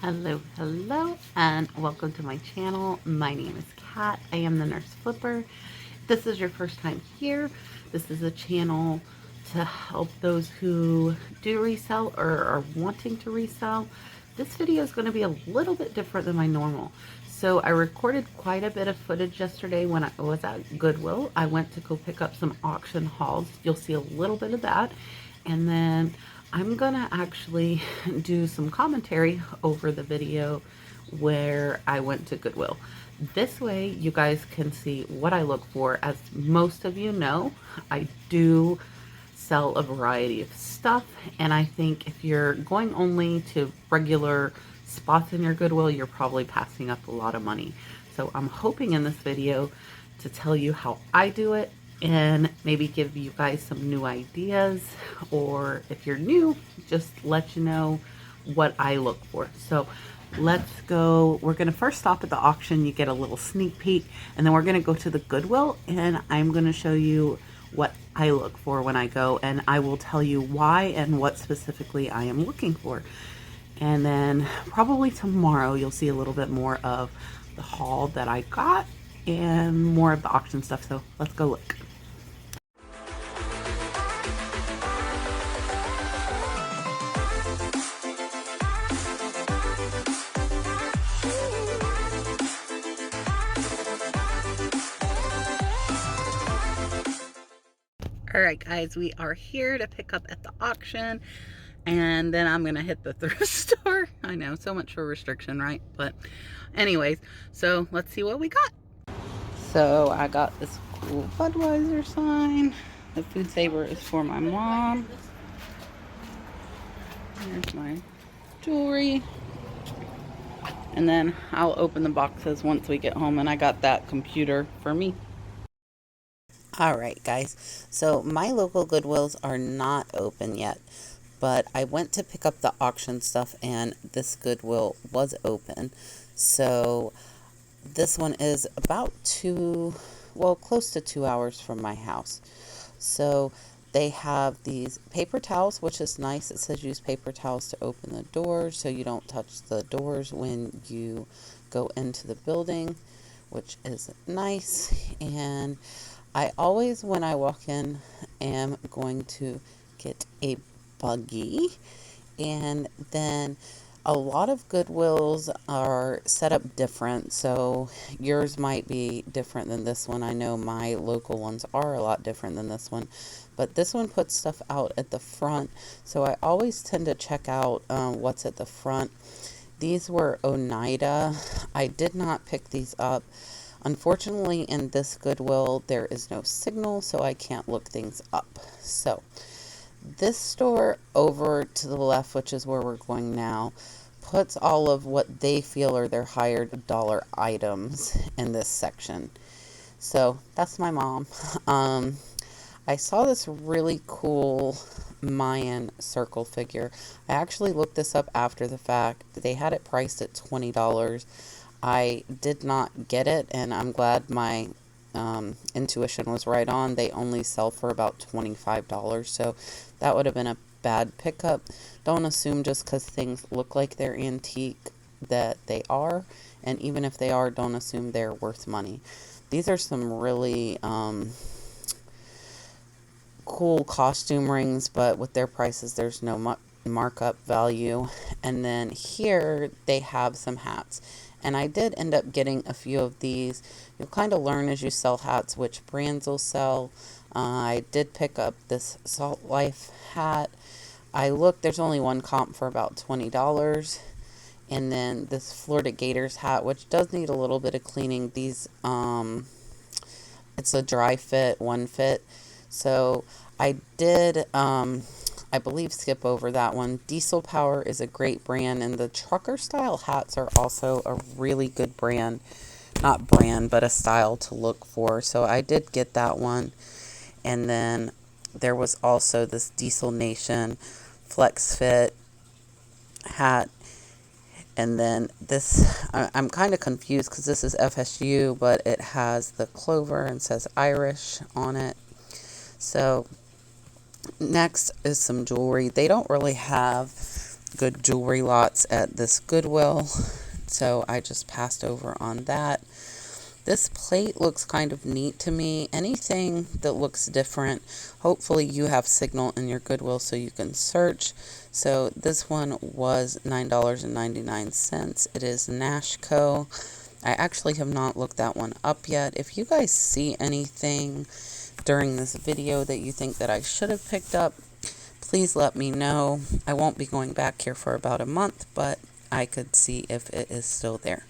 Hello, and welcome to my channel. My name is Kat. I am the Nurse Flipper. If this is your first time here, this is a channel to help those who do resell or are wanting to resell. This video is going to be a little bit different than my normal. So I recorded quite a bit of footage yesterday when I was at Goodwill. I went to go pick up some auction hauls. You'll see a little bit of that. And then I'm gonna actually do some commentary over the video where I went to Goodwill. This way you guys can see what I look for. As most of you know, I do sell a variety of stuff, and I think if you're going only to regular spots in your Goodwill, you're probably passing up a lot of money. So I'm hoping in this video to tell you how I do it and maybe give you guys some new ideas, or if you're new, just let you know what I look for. So let's go. We're going to first stop at the auction. You get a little sneak peek, and then we're going to go to the Goodwill, and I'm going to show you what I look for when I go, and I will tell you why and what specifically I am looking for. And then probably tomorrow you'll see a little bit more of the haul that I got and more of the auction stuff. So let's go look. All right, guys, we are here to pick up at the auction, and then I'm gonna hit the thrift store. I know, so much for restriction, right? But anyways, so let's see what we got. So I got this cool Budweiser sign. The food saver is for my mom. Here's my jewelry. And then I'll open the boxes once we get home, and I got that computer for me. All right, guys, so my local Goodwills are not open yet, but I went to pick up the auction stuff and this Goodwill was open. So this one is about close to 2 hours from my house. So they have these paper towels, which is nice. It says use paper towels to open the doors so you don't touch the doors when you go into the building, which is nice. And I always, when I walk in, am going to get a buggy. And then a lot of Goodwills are set up different, so yours might be different than this one. I know my local ones are a lot different than this one, but this one puts stuff out at the front, so I always tend to check out what's at the front. These were Oneida. I did not pick these up. Unfortunately, in this Goodwill, there is no signal, so I can't look things up. So this store over to the left, which is where we're going now, puts all of what they feel are their higher dollar items in this section. So that's my mom. I saw this really cool Mayan circle figure. I actually looked this up after the fact. They had it priced at $20. I did not get it, and I'm glad my intuition was right on. They only sell for about $25, so that would have been a bad pickup. Don't assume just because things look like they're antique that they are, and even if they are, don't assume they're worth money. These are some really cool costume rings, but with their prices there's no markup value. And then here they have some hats, and I did end up getting a few of these. You'll kind of learn as you sell hats which brands will sell. I did pick up this Salt Life hat. I looked, there's only one comp for about $20. And then this Florida Gators hat, which does need a little bit of cleaning. These it's a dry fit, one fit. So I did I believe skip over that one. Diesel Power is a great brand, and the trucker style hats are also a really good brand. Not brand, but a style to look for. So I did get that one. And then there was also this Diesel Nation Flex Fit hat. And then this, I'm kind of confused because this is FSU, but it has the clover and says Irish on it. So next is some jewelry. They don't really have good jewelry lots at this Goodwill, so I just passed over on that. This plate looks kind of neat to me. Anything that looks different, hopefully you have Signal in your Goodwill so you can search. So this one was $9.99. It is Nashco. I actually have not looked that one up yet. If you guys see anything during this video that you think that I should have picked up, please let me know. I won't be going back here for about a month, but I could see if it is still there.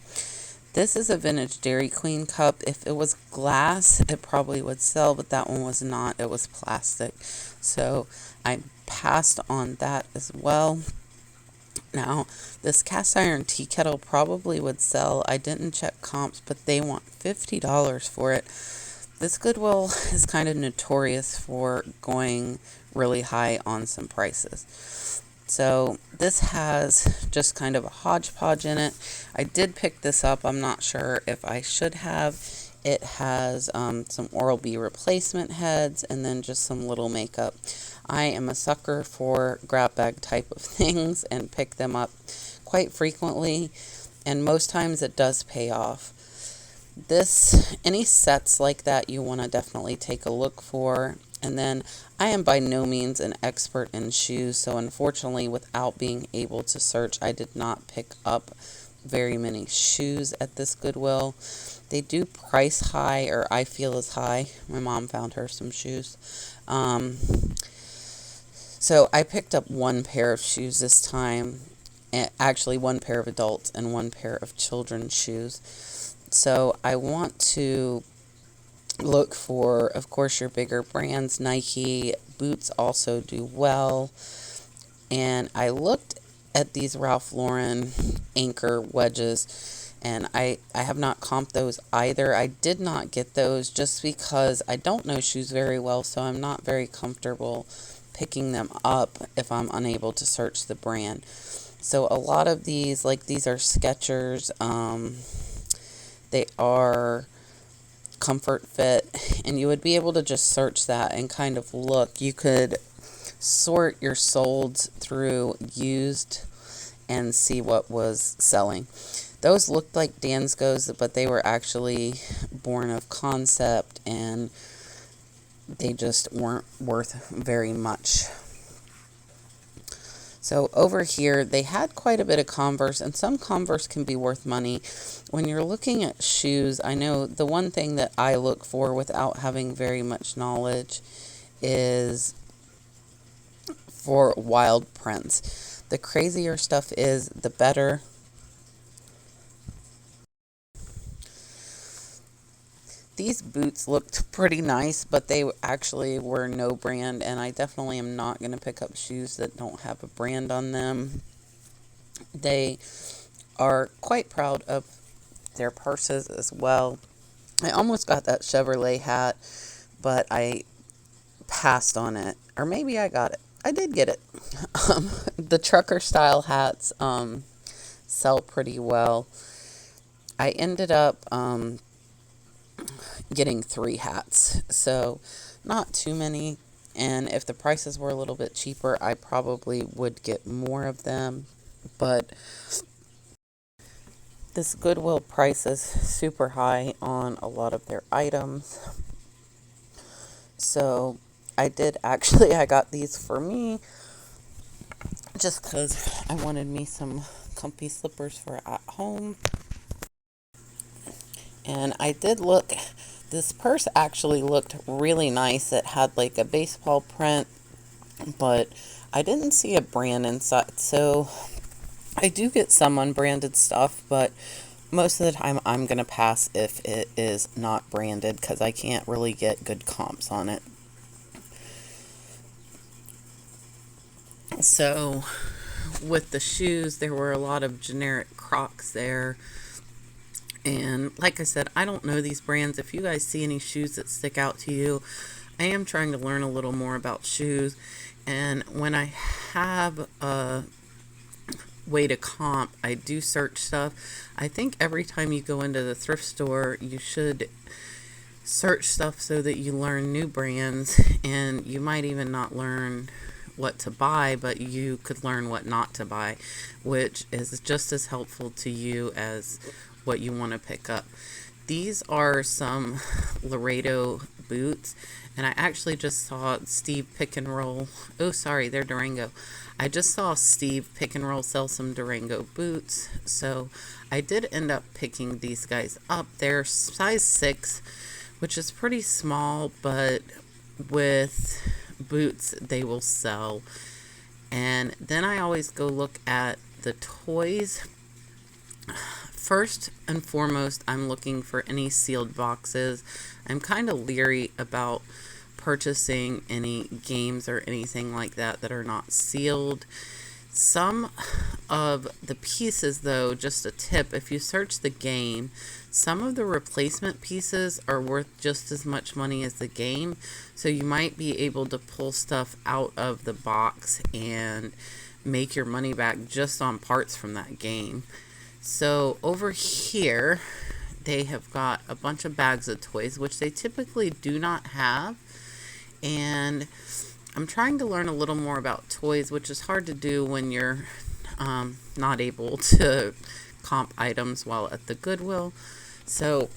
This is a vintage Dairy Queen cup. If it was glass, it probably would sell, but that one was not. It was plastic. So I passed on that as well. Now, this cast iron tea kettle probably would sell. I didn't check comps, but they want $50 for it. This Goodwill is kind of notorious for going really high on some prices. So this has just kind of a hodgepodge in it. I did pick this up. I'm not sure if I should have. It has some Oral-B replacement heads and then just some little makeup. I am a sucker for grab bag type of things and pick them up quite frequently, and most times it does pay off. Any sets like that you want to definitely take a look for. And then I am by no means an expert in shoes, so unfortunately without being able to search, I did not pick up very many shoes at this Goodwill. They do price high, or I feel is high. My mom found her some shoes. So I picked up one pair of shoes this time. Actually, one pair of adults and one pair of children's shoes. So I want to look for, of course, your bigger brands. Nike, boots also do well. And I looked at these Ralph Lauren anchor wedges, and I have not comped those either. I did not get those just because I don't know shoes very well, so I'm not very comfortable picking them up if I'm unable to search the brand. So a lot of these, like these are Skechers, they are Comfort Fit, and you would be able to just search that and kind of look. You could sort your solds through used and see what was selling. Those looked like Danskos, but they were actually born of concept, and they just weren't worth very much. So over here, they had quite a bit of Converse, and some Converse can be worth money. When you're looking at shoes, I know the one thing that I look for without having very much knowledge is for wild prints. The crazier stuff is, the better. These boots looked pretty nice, but they actually were no brand, and I definitely am not going to pick up shoes that don't have a brand on them. They are quite proud of their purses as well. I almost got that Chevrolet hat, but I passed on it. Or maybe I got it. I did get it. The trucker style hats sell pretty well. I ended up getting 3 hats, so not too many, and if the prices were a little bit cheaper, I probably would get more of them. But this Goodwill price is super high on a lot of their items, so I got these for me just because I wanted me some comfy slippers for at home. And I did look, this purse actually looked really nice. It had like a baseball print, but I didn't see a brand inside. So I do get some unbranded stuff, but most of the time I'm going to pass if it is not branded because I can't really get good comps on it. So with the shoes, there were a lot of generic Crocs there. And like I said, I don't know these brands. If you guys see any shoes that stick out to you, I am trying to learn a little more about shoes. And when I have a way to comp, I do search stuff. I think every time you go into the thrift store, you should search stuff so that you learn new brands, and you might even not learn what to buy, but you could learn what not to buy, which is just as helpful to you as what you want to pick up. These are some Laredo boots, and I actually just saw Steve Pick and Roll. Oh, sorry, they're Durango. I just saw Steve Pick and Roll sell some Durango boots, so I did end up picking these guys up. They're size 6, which is pretty small, but with boots they will sell. And then I always go look at the toys. First and foremost, I'm looking for any sealed boxes. I'm kind of leery about purchasing any games or anything like that that are not sealed. Some of the pieces, though, just a tip, if you search the game, some of the replacement pieces are worth just as much money as the game, so you might be able to pull stuff out of the box and make your money back just on parts from that game. So over here they have got a bunch of bags of toys, which they typically do not have, and I'm trying to learn a little more about toys, which is hard to do when you're not able to comp items while at the Goodwill. So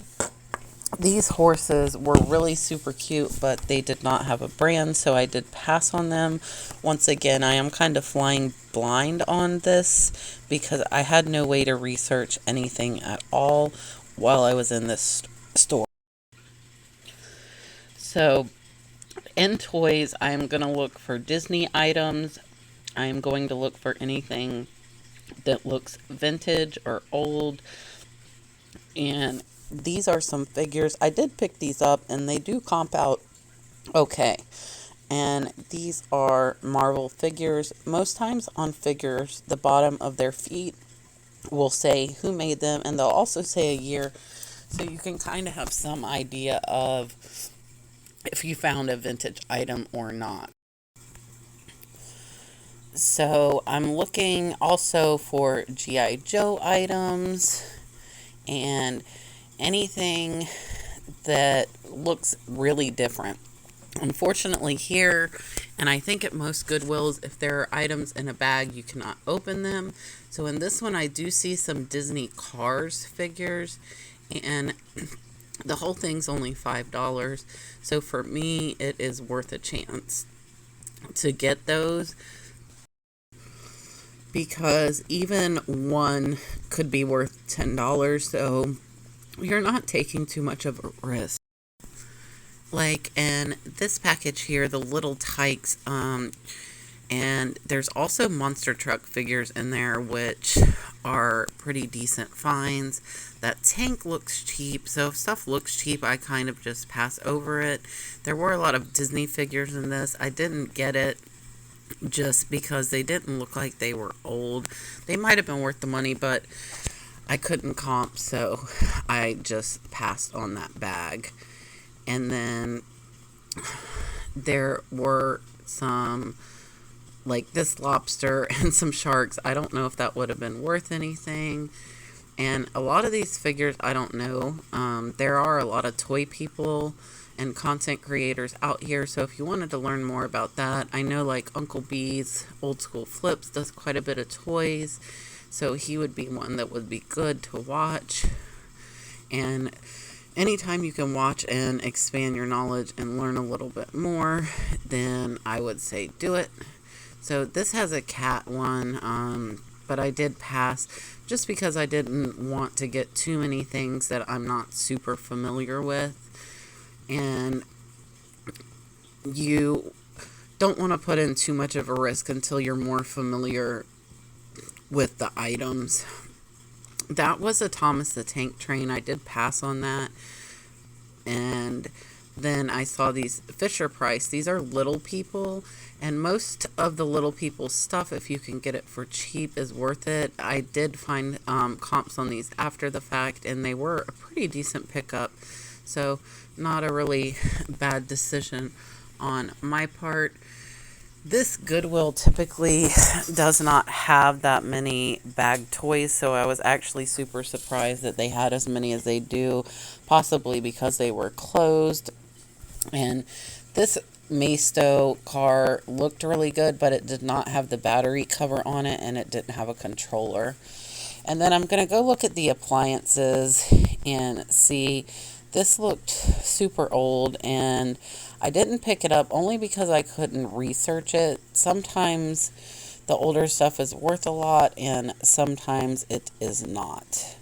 these horses were really super cute, but they did not have a brand, so I did pass on them. Once again, I am kind of flying blind on this because I had no way to research anything at all while I was in this store. So in toys, I'm going to look for Disney items. I'm going to look for anything that looks vintage or old. And these are some figures. I did pick these up and they do comp out okay. And these are Marvel figures. Most times on figures, the bottom of their feet will say who made them, and they'll also say a year, so you can kind of have some idea of if you found a vintage item or not. So I'm looking also for G.I. Joe items and anything that looks really different. Unfortunately here, and I think at most Goodwills, if there are items in a bag, you cannot open them. So in this one, I do see some Disney Cars figures, and the whole thing's only $5. So for me, it is worth a chance to get those, because even one could be worth $10. So you're not taking too much of a risk. Like in this package here, the little Tykes, and there's also monster truck figures in there, which are pretty decent finds. That tank looks cheap, so if stuff looks cheap, I kind of just pass over it. There were a lot of Disney figures in this. I didn't get it just because they didn't look like they were old. They might have been worth the money, but I couldn't comp, so I just passed on that bag. And then there were some, like this lobster and some sharks. I don't know if that would have been worth anything. And a lot of these figures, I don't know. There are a lot of toy people and content creators out here. So if you wanted to learn more about that, I know like Uncle B's Old School Flips does quite a bit of toys. So he would be one that would be good to watch. And anytime you can watch and expand your knowledge and learn a little bit more, then I would say do it. So this has a cat one, but I did pass just because I didn't want to get too many things that I'm not super familiar with. And you don't want to put in too much of a risk until you're more familiar with the items. That was a Thomas the Tank Train. I did pass on that. And then I saw these Fisher Price. These are Little People. And most of the Little People stuff, if you can get it for cheap, is worth it. I did find comps on these after the fact, and they were a pretty decent pickup. So not a really bad decision on my part. This Goodwill typically does not have that many bag toys, so I was actually super surprised that they had as many as they do, possibly because they were closed. And this Maisto car looked really good, but it did not have the battery cover on it, and it didn't have a controller. And then I'm going to go look at the appliances and see. This looked super old, and I didn't pick it up only because I couldn't research it. Sometimes the older stuff is worth a lot, and sometimes it is not.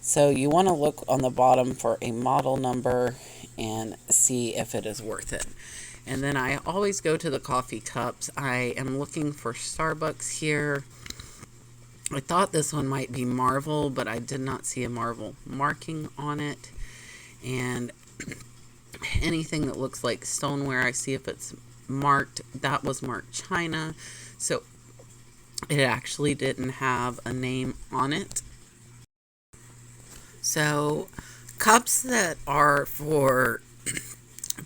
So you want to look on the bottom for a model number and see if it is worth it. And then I always go to the coffee cups. I am looking for Starbucks here. I thought this one might be Marvel, but I did not see a Marvel marking on it. And anything that looks like stoneware, I see if it's marked. That was marked China, so it actually didn't have a name on it. So cups that are for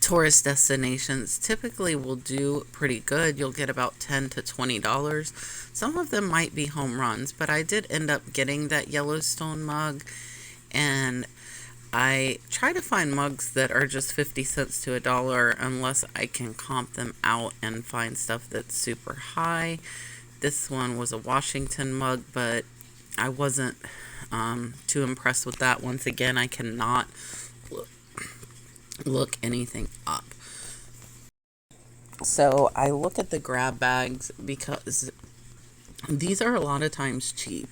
tourist destinations typically will do pretty good. You'll get about $10 to $20. Some of them might be home runs, but I did end up getting that Yellowstone mug, and I try to find mugs that are just 50 cents to $1 unless I can comp them out and find stuff that's super high. This one was a Washington mug, but I wasn't too impressed with that. Once again, I cannot look anything up. So I look at the grab bags because these are a lot of times cheap.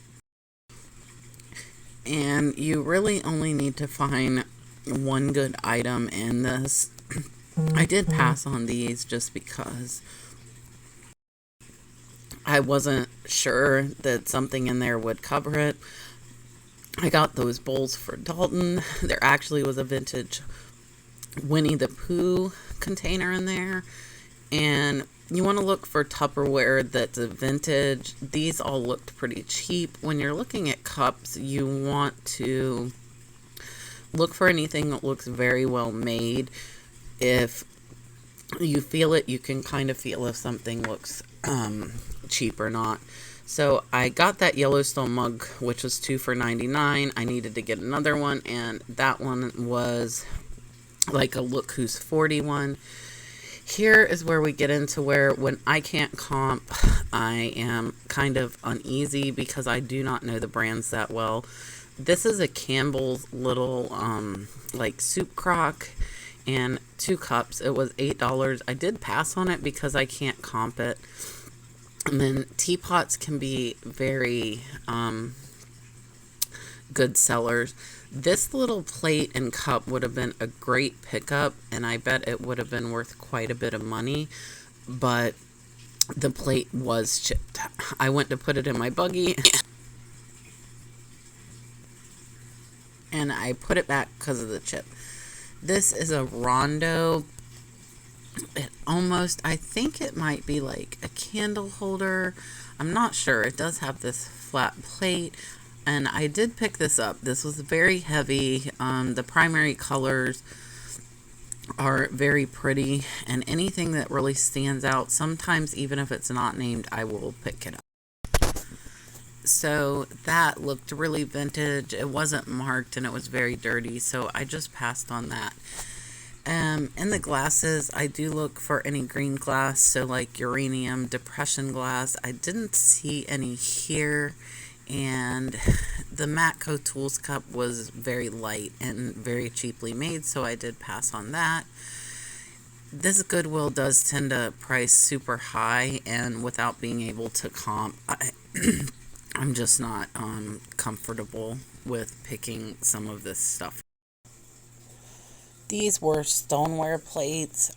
And you really only need to find one good item in this. I did pass on these just because I wasn't sure that something in there would cover it. I got those bowls for Dalton. There actually was a vintage Winnie the Pooh container in there. And you want to look for Tupperware that's a vintage. These all looked pretty cheap. When you're looking at cups, you want to look for anything that looks very well made. If you feel it, you can kind of feel if something looks cheap or not. So I got that Yellowstone mug, which was 2 for $99. I needed to get another one, and that one was like a Look Who's 41. Here is where we get into where when I can't comp, I am kind of uneasy because I do not know the brands that well. This is a Campbell's little like soup crock and 2 cups. It was $8. I did pass on it because I can't comp it. And then teapots can be very good sellers. This little plate and cup would have been a great pickup, and I bet it would have been worth quite a bit of money, but the plate was chipped. I went to put it in my buggy, and I put it back because of the chip. This is a Rondo. It almost, I think it might be like a candle holder. I'm not sure. It does have this flat plate. And I did pick this up. This was very heavy. The primary colors are very pretty. And anything that really stands out, sometimes even if it's not named, I will pick it up. So that looked really vintage. It wasn't marked and it was very dirty. So I just passed on that. In the glasses, I do look for any green glass. So like uranium, depression glass. I didn't see any here. And the Matco Tools cup was very light and very cheaply made, so I did pass on that. This Goodwill does tend to price super high, and without being able to comp, I'm just not comfortable with picking some of this stuff. These were stoneware plates.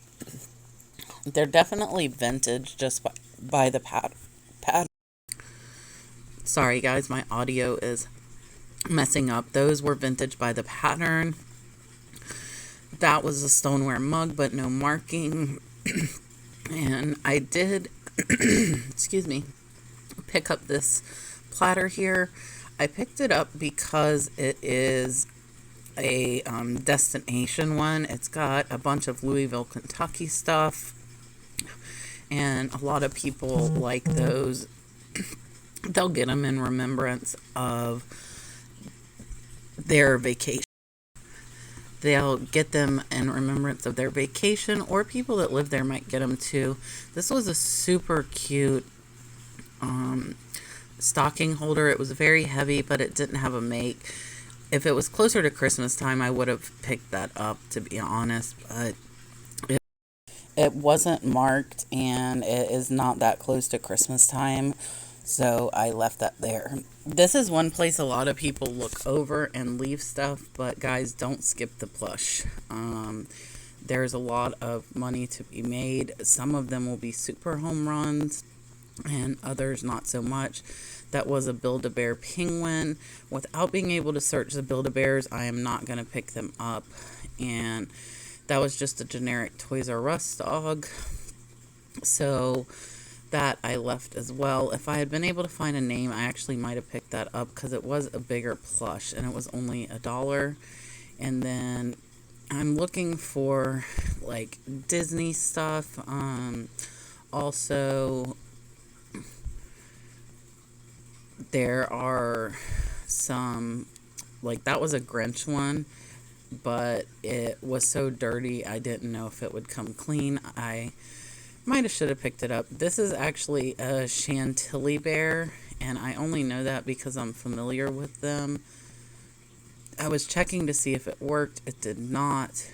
They're definitely vintage just by the pattern. Sorry guys, my audio is messing up. Those were vintage by the pattern. That was a stoneware mug, but no marking. And I did, excuse me, pick up this platter here. I picked it up because it is a destination one. It's got a bunch of Louisville, Kentucky stuff. And a lot of people like those. They'll get them in remembrance of their vacation. they'll get them in remembrance of their vacation, or people that live there might get them too. This was a super cute stocking holder. It was very heavy, but it didn't have a make. If it was closer to Christmas time, I would have picked that up, to be honest, but it wasn't marked and it is not that close to Christmas time, so I left that there. This is one place a lot of people look over and leave stuff, but guys, don't skip the Plush. There's a lot of money to be made. Some of them will be super home runs and others not so much. That was a Build-A-Bear penguin. Without being able to search the Build-A-Bears, I am not going to pick them up. And that was just a generic Toys R Us dog. So that I left as well. If I had been able to find a name, I actually might have picked that up because it was a bigger plush and it was only $1. And then I'm looking for like Disney stuff. Also, there are some, like that was a Grinch one, but it was so dirty I didn't know if it would come clean. I might have should have picked it up. This is actually a Chantilly bear, and I only know that because I'm familiar with them. I was checking to see if it worked. It did not.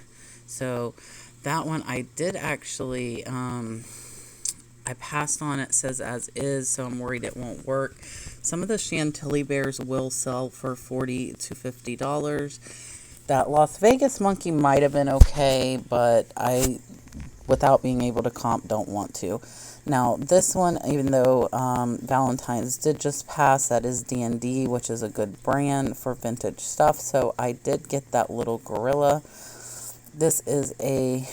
So that one I did actually, I passed on it, says as is, so I'm worried it won't work. Some of the Chantilly bears will sell for $40 to $50. That Las Vegas monkey might have been okay, but I, without being able to comp, don't want to. Now, this one, even though Valentine's did just pass, that is D&D, which is a good brand for vintage stuff. So I did get that little gorilla. This is a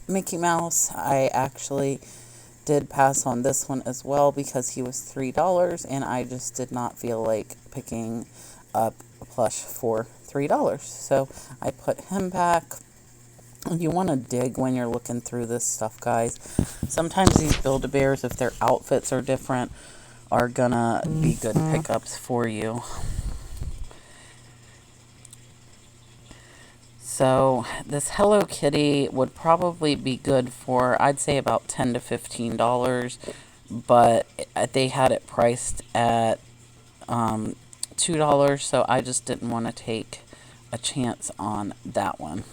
Mickey Mouse. I actually did pass on this one as well because he was $3, and I just did not feel like picking up a plush for $3. So I put him back. You want to dig when you're looking through this stuff, guys. Sometimes these Build-A-Bears, if their outfits are different, are gonna be good pickups for you. So this Hello Kitty would probably be good for, I'd say, about $10 to $15, but they had it priced at $2, so I just didn't want to take a chance on that one.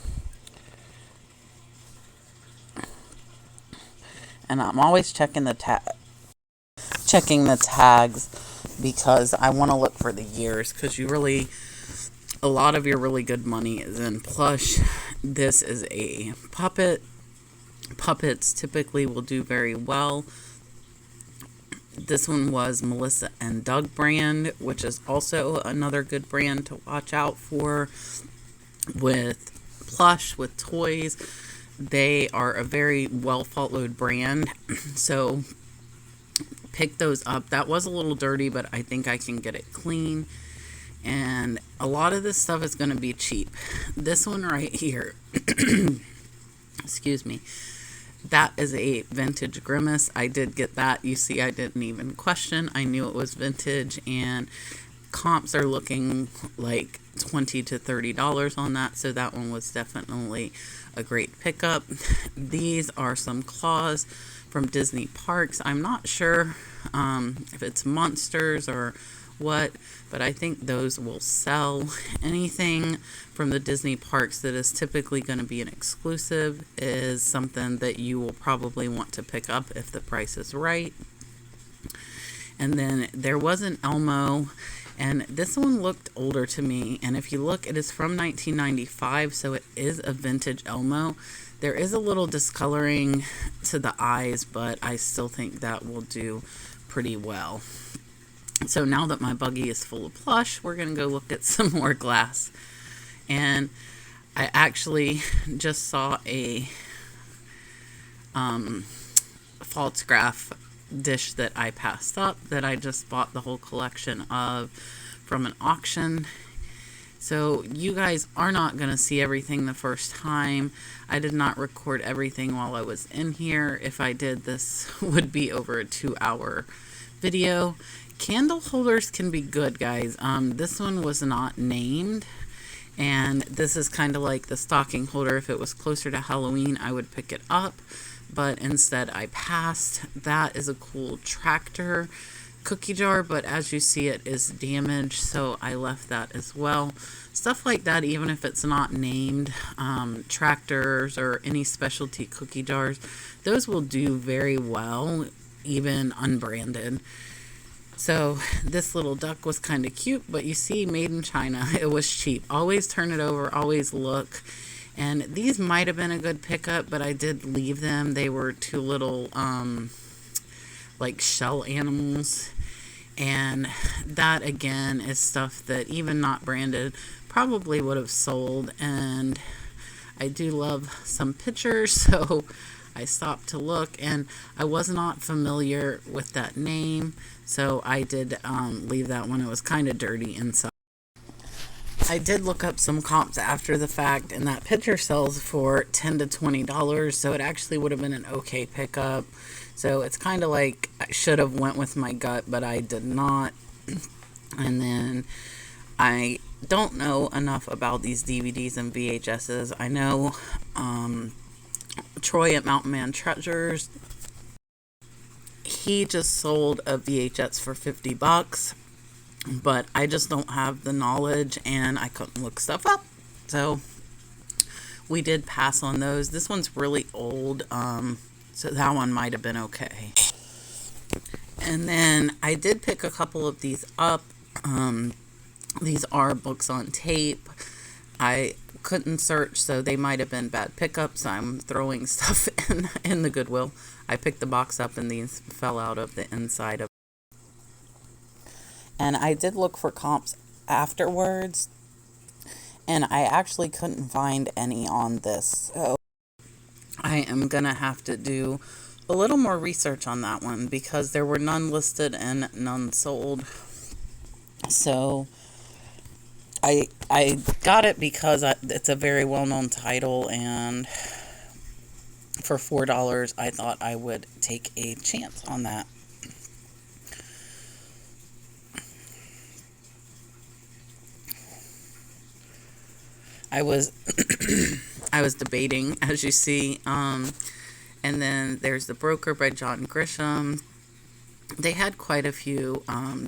And I'm always checking the tags because I want to look for the years, because a lot of your really good money is in plush. This is a puppet. Puppets typically will do very well. This one was Melissa and Doug brand, which is also another good brand to watch out for with plush, with toys. They are a very well followed brand, so pick those up. That was a little dirty, but I think I can get it clean. And a lot of this stuff is going to be cheap. This one right here, excuse me, that is a vintage Grimace. I did get that. You see, I didn't even question. I knew it was vintage, and comps are looking like $20 to $30 on that, so that one was definitely a great pickup. These are some claws from Disney parks. I'm not sure if it's monsters or what, but I think those will sell. Anything from the Disney parks that is typically going to be an exclusive is something that you will probably want to pick up if the price is right. And then there was an Elmo, and this one looked older to me, and if you look, it is from 1995, so it is a vintage Elmo. There is a little discoloring to the eyes, but I still think that will do pretty well. So now that my buggy is full of plush, we're going to go look at some more glass. And I actually just saw a false dish that I passed up, that I just bought the whole collection of from an auction. So you guys are not going to see everything the first time. I did not record everything while I was in here. If I did, this would be over a 2-hour video. Candle holders can be good, guys. This one was not named, And this is kind of like the stocking holder. If it was closer to Halloween, I would pick it up, but instead I passed. That is a cool tractor cookie jar, but as you see, it is damaged, so I left that as well. Stuff like that, even if it's not named, tractors or any specialty cookie jars, those will do very well, even unbranded. So this little duck was kind of cute, but you see, made in China. It was cheap. Always turn it over, always look. And these might have been a good pickup, but I did leave them. They were two little like shell animals. And that again is stuff that even not branded probably would have sold. And I do love some pictures, so I stopped to look, and I was not familiar with that name, so I did leave that one. It was kind of dirty inside. I did look up some comps after the fact, and that picture sells for $10 to $20, so it actually would have been an okay pickup. So it's kind of like I should have went with my gut, but I did not. And then I don't know enough about these DVDs and VHSs. I know Troy at Mountain Man Treasures, he just sold a VHS for $50, but I just don't have the knowledge and I couldn't look stuff up. So we did pass on those. This one's really old, so that one might have been okay. And then I did pick a couple of these up. These are books on tape. I couldn't search, so they might have been bad pickups. I'm throwing stuff in the Goodwill. I picked the box up and these fell out of the inside of it. And I did look for comps afterwards, and I actually couldn't find any on this. So I am going to have to do a little more research on that one because there were none listed and none sold. So I got it because it's a very well-known title, and for $4 I thought I would take a chance on that. I was I was debating, as you see, and then there's The Broker by John Grisham. They had quite a few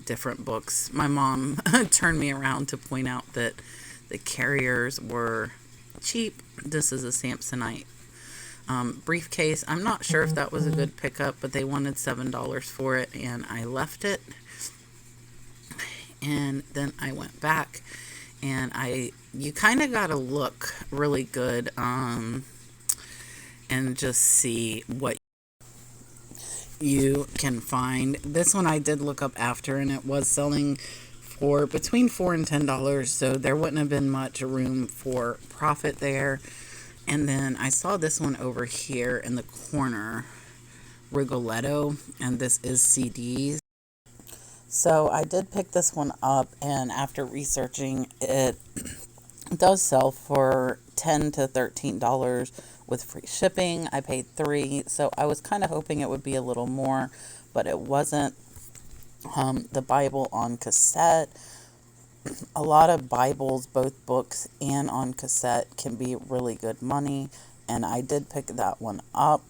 different books. My mom turned me around to point out that the carriers were cheap. This is a Samsonite briefcase. I'm not sure if that was a good pickup, but they wanted $7 for it, and I left it. And then I went back, and you kind of got to look really good and just see what you can find. This one I did look up after, and it was selling for between $4 and $10, so there wouldn't have been much room for profit there. And then I saw this one over here in the corner, Rigoletto, and this is CDs. So I did pick this one up, and after researching, it does sell for $10 to $13 with free shipping. I paid $3, so I was kind of hoping it would be a little more, but it wasn't. The Bible on cassette. A lot of Bibles, both books and on cassette, can be really good money, and I did pick that one up.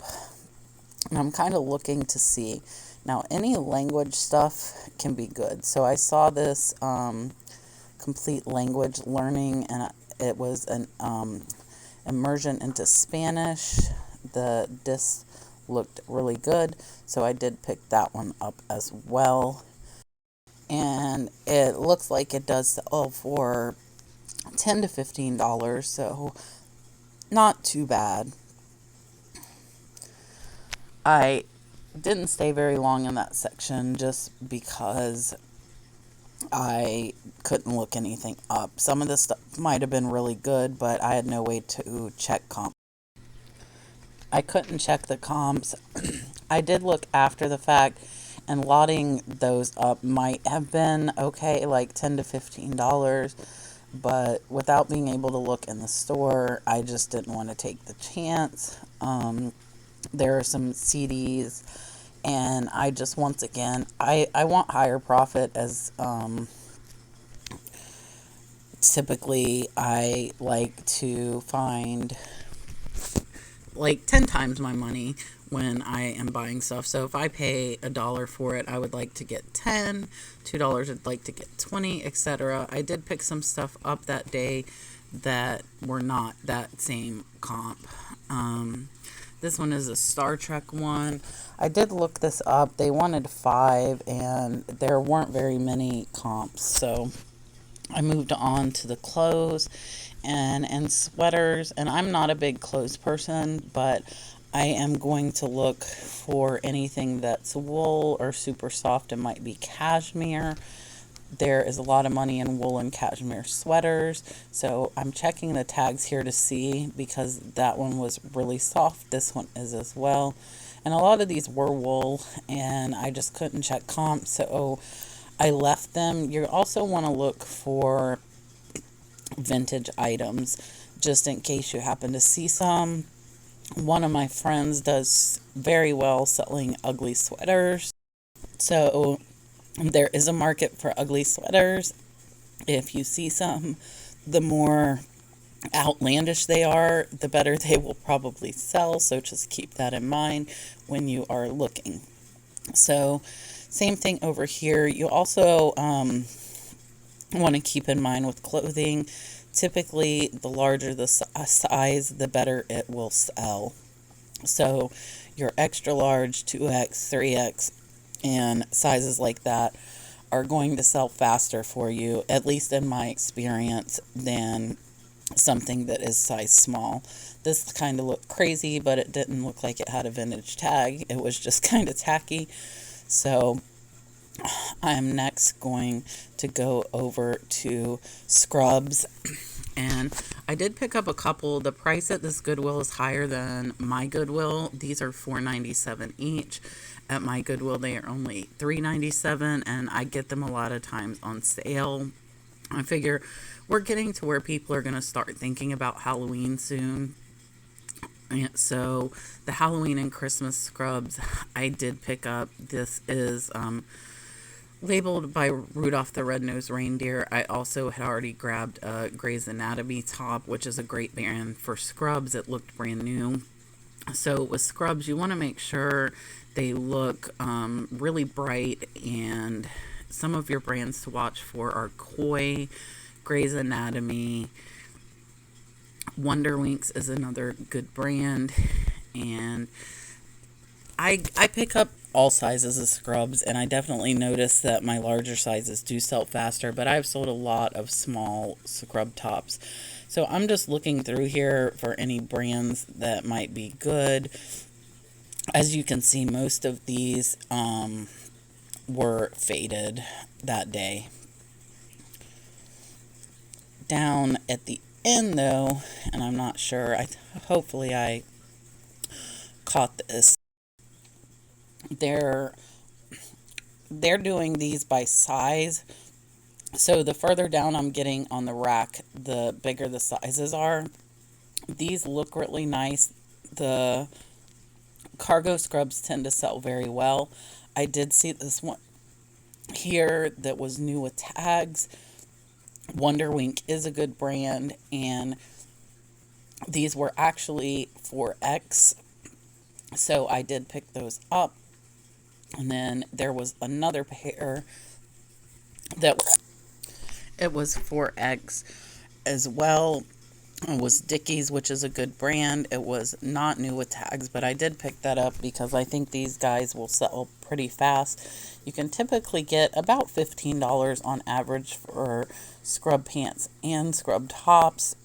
And I'm kind of looking to see. Now, any language stuff can be good. So I saw this complete language learning, and it was an immersion into Spanish. The disc looked really good, so I did pick that one up as well. And it looks like it does sell for $10 to $15, so not too bad. I didn't stay very long in that section just because I couldn't look anything up. Some of this stuff might have been really good, but I had no way to check comps. I couldn't check the comps. I did look after the fact, and lotting those up might have been okay, like $10 to $15, but without being able to look in the store, I just didn't want to take the chance. There are some CDs, and I just, once again, I want higher profit as typically I like to find like 10 times my money when I am buying stuff. So if I pay $1 for it, I would like to get 10, $2 I'd like to get 20, etc. I did pick some stuff up that day that were not that same comp. This one is a Star Trek one. I did look this up. They wanted 5 and there weren't very many comps. So I moved on to the clothes and sweaters. And I'm not a big clothes person, but I am going to look for anything that's wool or super soft. It might be cashmere. There is a lot of money in wool and cashmere sweaters. So I'm checking the tags here to see, because that one was really soft. This one is as well. And a lot of these were wool and I just couldn't check comps. So I left them. You also want to look for vintage items just in case you happen to see some. One of my friends does very well selling ugly sweaters. So there is a market for ugly sweaters. If you see some, the more outlandish they are, the better they will probably sell. So just keep that in mind when you are looking. So same thing over here. You also want to keep in mind with clothing, typically the larger the size, the better it will sell. So your extra large, 2X, 3X, and sizes like that are going to sell faster for you, at least in my experience, than something that is size small. This kind of looked crazy, but it didn't look like it had a vintage tag. It was just kind of tacky. So I'm next going to go over to scrubs. And I did pick up a couple. The price at this Goodwill is higher than my Goodwill. These are $4.97 each. At my Goodwill, they are only $3.97, and I get them a lot of times on sale. I figure we're getting to where people are going to start thinking about Halloween soon. And so the Halloween and Christmas scrubs I did pick up. This is labeled by Rudolph the Red-Nosed Reindeer. I also had already grabbed a Grey's Anatomy top, which is a great brand for scrubs. It looked brand new. So with scrubs, you want to make sure they look really bright, and some of your brands to watch for are Koi, Grey's Anatomy, Wonder Winks is another good brand, and I pick up all sizes of scrubs, and I definitely notice that my larger sizes do sell faster, but I've sold a lot of small scrub tops. So I'm just looking through here for any brands that might be good. As you can see, most of these were faded that day. Down at the end though, and I'm not sure, hopefully I caught this. They're doing these by size. So the further down I'm getting on the rack, the bigger the sizes are. These look really nice. The cargo scrubs tend to sell very well. I did see this one here that was new with tags. Wonder Wink is a good brand, and these were actually 4X. So I did pick those up. And then there was another pair that it was 4X as well. It was Dickies, which is a good brand. It was not new with tags, but I did pick that up because I think these guys will sell pretty fast. You can typically get about $15 on average for scrub pants and scrub tops.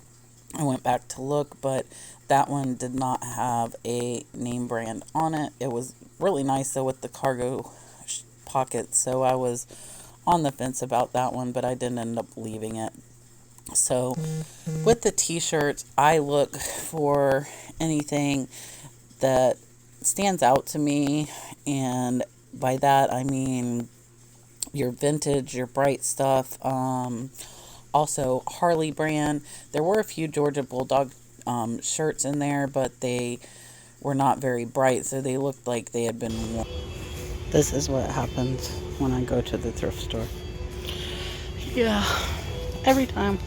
I went back to look, but that one did not have a name brand on it. It was really nice though with the cargo pockets, so I was on the fence about that one, but I didn't end up leaving it. So with the t-shirts, I look for anything that stands out to me, and by that I mean your vintage, your bright stuff. Also Harley brand. There were a few Georgia Bulldog shirts in there, but they were not very bright, so they looked like they had been worn. This is what happens when I go to the thrift store. Yeah, every time.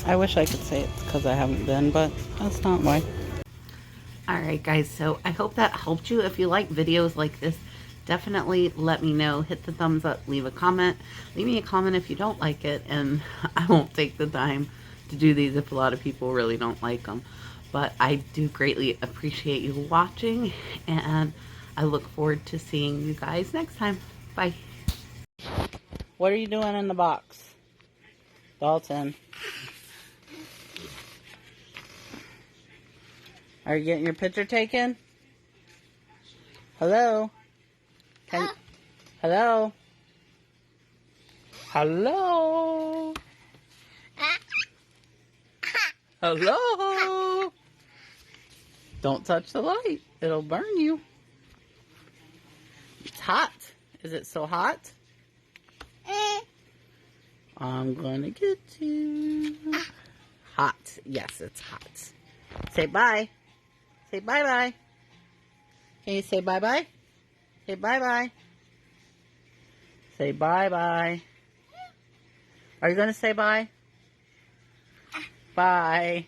I wish I could say it's because I haven't been, but that's not why. Alright guys, so I hope that helped you. If you like videos like this, definitely let me know. Hit the thumbs up, leave a comment. Leave me a comment if you don't like it, and I won't take the time to do these if a lot of people really don't like them. But I do greatly appreciate you watching, and I look forward to seeing you guys next time. Bye. What are you doing in the box? Dalton. Are you getting your picture taken? Hello? Hello? Hello? Hello? Don't touch the light. It'll burn you. It's hot. Is it so hot? I'm gonna get you. Hot. Yes, it's hot. Say bye. Say bye-bye. Can you say bye-bye? Say bye-bye. Say bye-bye. Are you gonna say bye? Bye.